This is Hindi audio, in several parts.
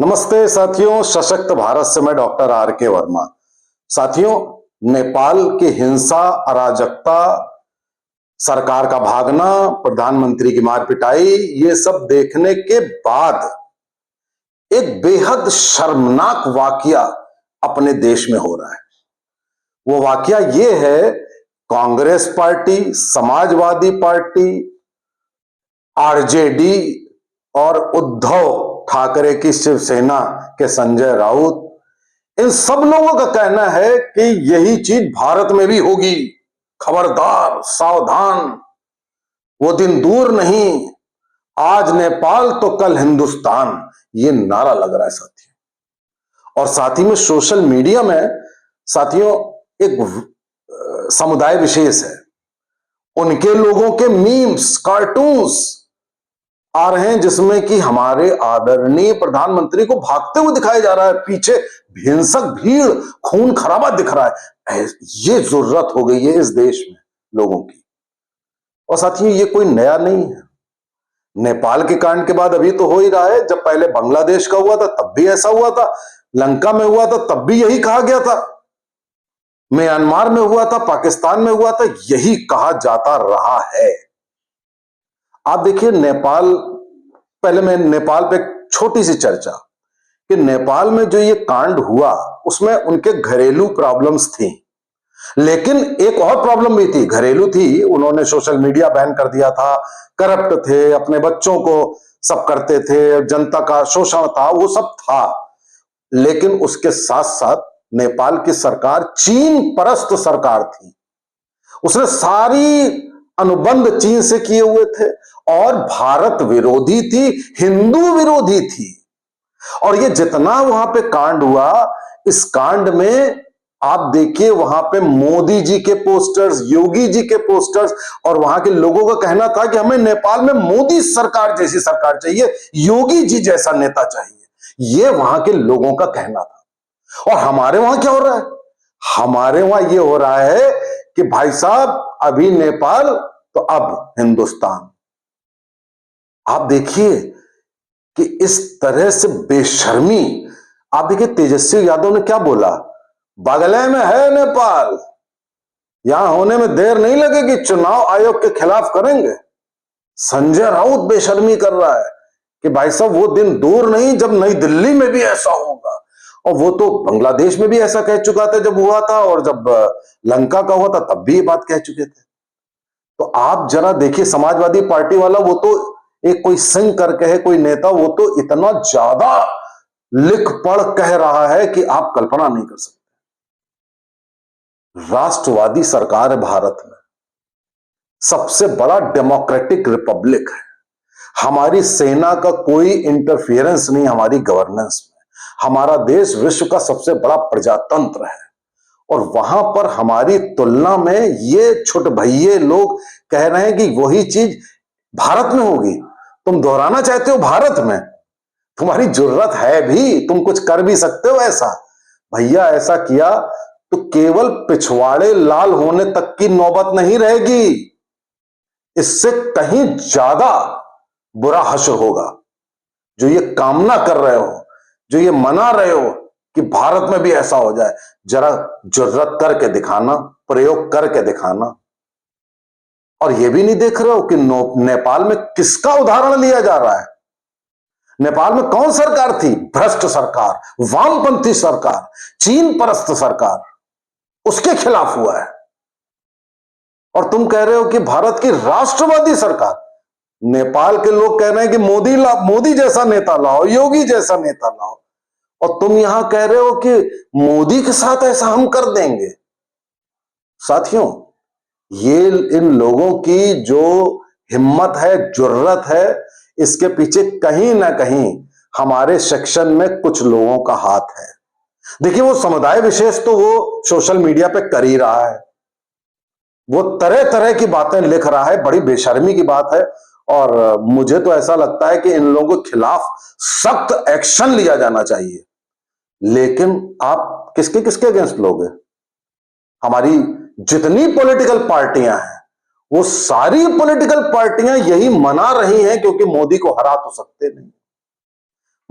नमस्ते साथियों, सशक्त भारत से मैं डॉक्टर आर के वर्मा। साथियों, नेपाल की हिंसा, अराजकता, सरकार का भागना, प्रधानमंत्री की मार पिटाई, ये सब देखने के बाद एक बेहद शर्मनाक वाकया अपने देश में हो रहा है। वो वाकया ये है, Congress party, Samajwadi party, RJD और उद्धव ठाकरे की शिवसेना के संजय राउत, इन सब लोगों का कहना है कि यही चीज भारत में भी होगी। खबरदार, सावधान, वो दिन दूर नहीं, आज नेपाल तो कल हिंदुस्तान, ये नारा लग रहा है साथियों। और साथ ही में सोशल मीडिया में साथियों एक समुदाय विशेष है, उनके लोगों के मीम्स, कार्टून्स आ रहे हैं जिसमें कि हमारे आदरणीय प्रधानमंत्री को भागते हुए दिखाया जा रहा है, पीछे हिंसक भीड़, खून खराबा दिख रहा है। ये जरूरत हो गई है इस देश में लोगों की। और साथियों, ये कोई नया नहीं है। नेपाल के कांड के बाद अभी तो हो ही रहा है, जब पहले बांग्लादेश का हुआ था तब भी ऐसा हुआ था, लंका में हुआ था तब भी यही कहा गया था, म्यांमार में हुआ था, पाकिस्तान में हुआ था, यही कहा जाता रहा है। आप देखिए नेपाल, पहले मैं नेपाल पे एक छोटी सी चर्चा कि नेपाल में जो ये कांड हुआ उसमें उनके घरेलू प्रॉब्लम्स थी, लेकिन एक और प्रॉब्लम भी थी, घरेलू थी, उन्होंने सोशल मीडिया बैन कर दिया था, करप्ट थे, अपने बच्चों को सब करते थे, जनता का शोषण था, वो सब था। लेकिन उसके साथ साथ नेपाल की सरकार चीन परस्त सरकार थी, उसने सारी अनुबंध चीन से किए हुए थे और भारत विरोधी थी, हिंदू विरोधी थी। और ये जितना वहां पे कांड हुआ, इस कांड में आप देखिए वहां पे मोदी जी के पोस्टर्स, योगी जी के पोस्टर्स, और वहां के लोगों का कहना था कि हमें नेपाल में मोदी सरकार जैसी सरकार चाहिए, योगी जी जैसा नेता चाहिए, ये वहां के लोगों का कहना था। और हमारे वहां क्या हो रहा है? हमारे वहां ये हो रहा है कि भाई साहब, अभी नेपाल तो अब हिंदुस्तान। आप देखिए कि इस तरह से बेशर्मी, आप देखिए तेजस्वी यादव ने क्या बोला, बगले में है नेपाल, यहां होने में देर नहीं लगेगी, चुनाव आयोग के खिलाफ करेंगे। संजय राउत बेशर्मी कर रहा है कि भाई साहब वो दिन दूर नहीं जब नई दिल्ली में भी ऐसा होगा। और वो तो बांग्लादेश में भी ऐसा कह चुका था जब हुआ था, और जब लंका का हुआ था तब भी ये बात कह चुके थे। तो आप जरा देखिए, समाजवादी पार्टी वाला वो तो एक कोई सिंह करके है कोई नेता, वो तो इतना ज्यादा लिख पढ़ कह रहा है कि आप कल्पना नहीं कर सकते। राष्ट्रवादी सरकार है भारत में, सबसे बड़ा डेमोक्रेटिक रिपब्लिक है, हमारी सेना का कोई इंटरफियरेंस नहीं हमारी गवर्नेंस में, हमारा देश विश्व का सबसे बड़ा प्रजातंत्र है। और वहां पर हमारी तुलना में ये छोट भैये लोग कह रहे हैं कि वही चीज भारत में होगी। तुम दोहराना चाहते हो भारत में, तुम्हारी जरूरत है भी, तुम कुछ कर भी सकते हो ऐसा। भैया ऐसा किया तो केवल पिछवाड़े लाल होने तक की नौबत नहीं रहेगी, इससे कहीं ज्यादा बुरा हश्र होगा। जो ये कामना कर रहे हो, जो ये मना रहे हो कि भारत में भी ऐसा हो जाए, जरा जरूरत करके दिखाना, प्रयोग करके दिखाना। और ये भी नहीं देख रहे हो कि नेपाल में किसका उदाहरण लिया जा रहा है? नेपाल में कौन सरकार थी? भ्रष्ट सरकार, वामपंथी सरकार, चीन परस्त सरकार, उसके खिलाफ हुआ है। और तुम कह रहे हो कि भारत की राष्ट्रवादी सरकार, नेपाल के लोग कह रहे हैं कि मोदी जैसा नेता लाओ, योगी जैसा नेता लाओ, और तुम यहां कह रहे हो कि मोदी के साथ ऐसा हम कर देंगे। साथियों, ये इन लोगों की जो हिम्मत है, जुर्रत है, इसके पीछे कहीं ना कहीं हमारे सेक्शन में कुछ लोगों का हाथ है। देखिए, वो समुदाय विशेष तो वो सोशल मीडिया पे कर ही रहा है, वो तरह तरह की बातें लिख रहा है, बड़ी बेशर्मी की बात है। और मुझे तो ऐसा लगता है कि इन लोगों के खिलाफ सख्त एक्शन लिया जाना चाहिए। लेकिन आप किसके किसके अगेंस्ट लोगे? हमारी जितनी पॉलिटिकल पार्टियां हैं, वो सारी पॉलिटिकल पार्टियां यही मना रही हैं क्योंकि मोदी को हरा तो सकते नहीं।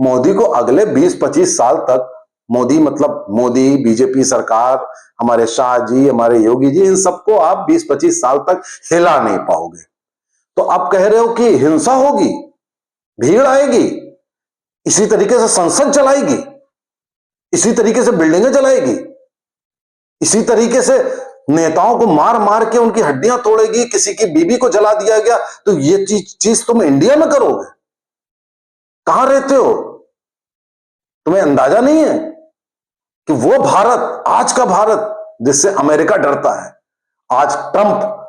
मोदी को अगले 20-25 साल तक, मोदी मतलब मोदी, बीजेपी सरकार, हमारे शाह जी, हमारे योगी जी, इन सबको आप 20-25 साल तक हिला नहीं पाओगे। तो आप कह रहे हो कि हिंसा होगी, भीड़ आएगी, इसी तरीके से संसद चलाएगी, इसी तरीके से बिल्डिंगें जलाएगी, इसी तरीके से नेताओं को मार मार के उनकी हड्डियां तोड़ेगी, किसी की बीबी को जला दिया गया, तो ये चीज तुम इंडिया में करोगे? कहां रहते हो? तुम्हें अंदाजा नहीं है कि वो भारत, आज का भारत जिससे अमेरिका डरता है, आज ट्रंप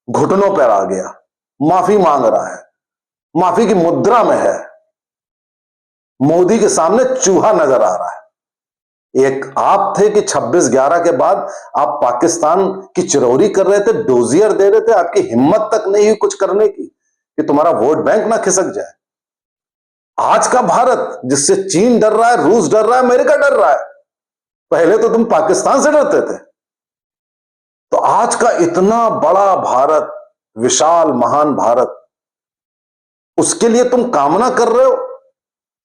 घुटनों पर आ गया, माफी मांग रहा है, माफी की मुद्रा में है, मोदी के सामने चूहा नजर आ रहा है। एक आप थे कि 26/11 के बाद आप पाकिस्तान की चिरौरी कर रहे थे, डोजियर दे रहे थे, आपकी हिम्मत तक नहीं हुई कुछ करने की कि तुम्हारा वोट बैंक ना खिसक जाए। आज का भारत जिससे चीन डर रहा है, रूस डर रहा है, अमेरिका डर रहा है, पहले तो तुम पाकिस्तान से डरते थे। तो आज का इतना बड़ा भारत, विशाल महान भारत, उसके लिए तुम कामना कर रहे हो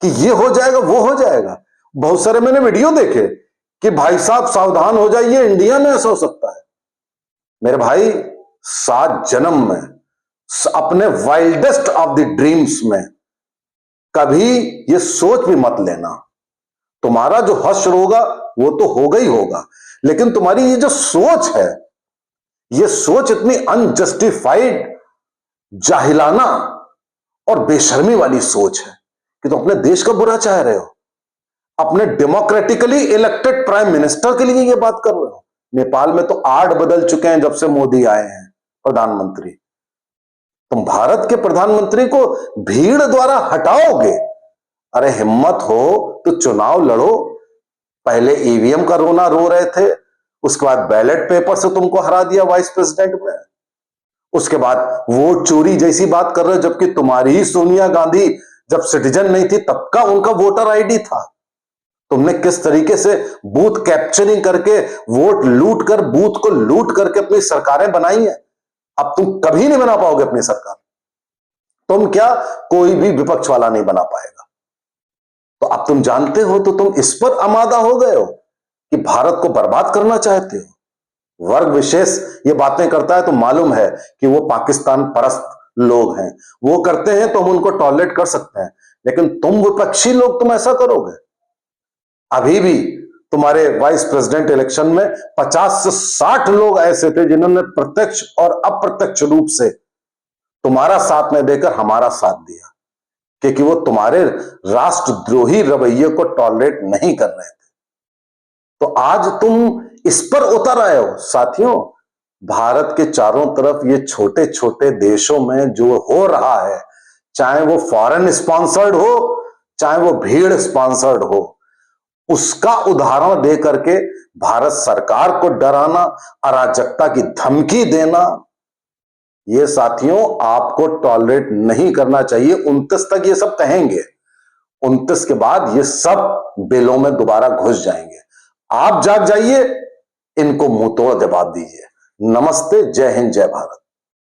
कि ये हो जाएगा, वो हो जाएगा। बहुत सारे मैंने वीडियो देखे कि भाई साहब सावधान हो जाइए, इंडिया में ऐसा हो सकता है। मेरे भाई, 7 जन्म में, अपने वाइल्डेस्ट ऑफ द ड्रीम्स में कभी ये सोच भी मत लेना। तुम्हारा जो हश्र होगा वो तो होगा ही होगा, लेकिन तुम्हारी ये जो सोच है, ये सोच इतनी अनजस्टिफाइड, जाहिलाना और बेशर्मी वाली सोच है कि तुम अपने देश का बुरा चाह रहे हो। अपने डेमोक्रेटिकली इलेक्टेड प्राइम मिनिस्टर के लिए ये बात कर रहे हो। नेपाल में तो 8 बदल चुके हैं जब से मोदी आए हैं प्रधानमंत्री। तुम भारत के प्रधानमंत्री को भीड़ द्वारा हटाओगे? अरे हिम्मत हो तो चुनाव लड़ो। पहले ईवीएम का रोना रो रहे थे, उसके बाद बैलेट पेपर से तुमको हरा दिया वाइस प्रेसिडेंट में, उसके बाद वोट चोरी जैसी बात कर रहे हो, जबकि तुम्हारी ही सोनिया गांधी जब सिटीजन नहीं थी तब का उनका वोटर आईडी था। तुमने किस तरीके से बूथ कैप्चरिंग करके, वोट लूट कर, बूथ को लूट करके अपनी सरकारें बनाई हैं। अब तुम कभी नहीं बना पाओगे अपनी सरकार। तुम क्या, कोई भी विपक्ष वाला नहीं बना पाएगा। तो अब तुम जानते हो, तो तुम इस पर आमादा हो गए हो कि भारत को बर्बाद करना चाहते हो। वर्ग विशेष ये बातें करता है तो मालूम है कि वो पाकिस्तान परस्त लोग हैं, वो करते हैं तो हम उनको टॉलरेट कर सकते हैं, लेकिन तुम विपक्षी लोग तुम ऐसा करोगे? अभी भी तुम्हारे वाइस प्रेसिडेंट इलेक्शन में 50 से 60 लोग ऐसे थे जिन्होंने प्रत्यक्ष और अप्रत्यक्ष रूप से तुम्हारा साथ न देकर हमारा साथ दिया, क्योंकि वो तुम्हारे राष्ट्रद्रोही रवैये को टॉलरेट नहीं कर रहे थे। तो आज तुम इस पर उतर आए हो। साथियों, भारत के चारों तरफ ये छोटे छोटे देशों में जो हो रहा है, चाहे वो फॉरेन स्पॉन्सर्ड हो, चाहे वो भीड़ स्पॉन्सर्ड हो, उसका उदाहरण दे करके भारत सरकार को डराना, अराजकता की धमकी देना, ये साथियों आपको टॉलरेट नहीं करना चाहिए। 29 तक ये सब कहेंगे, 29 के बाद ये सब बिलों में दोबारा घुस जाएंगे। आप जाग जाइए, इनको मुंह तोड़ जवाब दीजिए। नमस्ते, जय हिंद, जय भारत।